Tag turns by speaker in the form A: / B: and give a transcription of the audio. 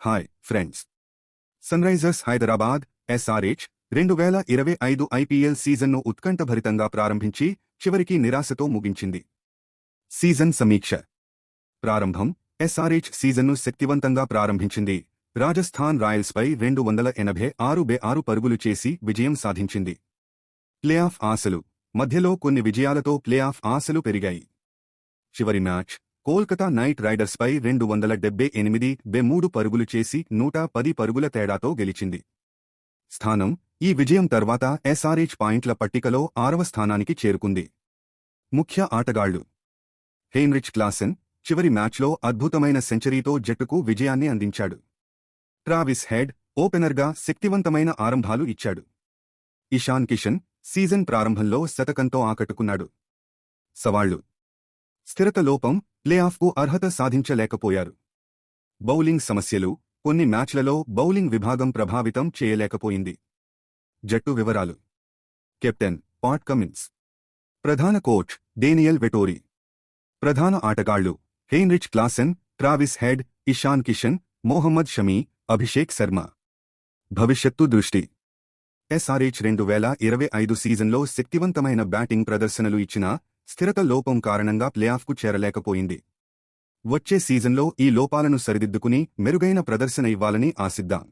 A: Hi friends. Sunrisers Hyderabad SRH 2025 IPL సీజన్ను ఉత్కంఠభరితంగా ప్రారంభించి చివరికి నిరాశతో ముగించింది. సీజన్ సమీక్ష. ప్రారంభం. ఎస్ఆర్హెచ్ సీజన్ను శక్తివంతంగా ప్రారంభించింది. రాజస్థాన్ రాయల్స్పై 286 పరుగులు చేసి విజయం సాధించింది. ప్లేఆఫ్ ఆశలు. మధ్యలో కొన్ని విజయాలతో ప్లేఆఫ్ ఆశలు పెరిగాయి. చివరి మ్యాచ్ కోల్కతా నైట్ రైడర్స్పై 278 పరుగులు చేసి 110 పరుగుల తేడాతో గెలిచింది. స్థానం. ఈ విజయం తర్వాత ఎస్ఆర్హెచ్ పాయింట్ల పట్టికలో 6వ స్థానానికి చేరుకుంది. ముఖ్య ఆటగాళ్లు. హెన్రిచ్ క్లాసెన్ చివరి మ్యాచ్లో అద్భుతమైన సెంచరీతో జట్టుకు విజయాన్ని అందించాడు. ట్రావిస్ హెడ్ ఓపెనర్గా శక్తివంతమైన ఆరంభాలు ఇచ్చాడు. ఇషాన్ కిషన్ సీజన్ ప్రారంభంలో శతకంతో ఆకట్టుకున్నాడు. సవాళ్లు. స్థిరత లోపం. ప్లేఆఫ్కు అర్హత సాధించలేకపోయారు. బౌలింగ్ సమస్యలు. కొన్ని మ్యాచ్లలో బౌలింగ్ విభాగం ప్రభావితం చేయలేకపోయింది. జట్టు వివరాలు. Captain Pat Cummins. ప్రధాన కోచ్ డేనియల్ వెటోరీ. ప్రధాన ఆటగాళ్లు Heinrich Klaasen, Travis Head, Ishan Kishan, Mohammed Shami, Abhishek Sharma. భవిష్యత్తు దృష్టి. ఎస్ఆర్హెచ్ 2025 సీజన్లో శక్తివంతమైన బ్యాటింగ్ ప్రదర్శనలు ఇచ్చినా స్థిరత లోపం కారణంగా ప్లేఆఫ్కు చేరలేకపోయింది. వచ్చే సీజన్లో ఈ లోపాలను సరిదిద్దుకుని మెరుగైన ప్రదర్శన ఇవ్వాలని ఆశిద్దాం.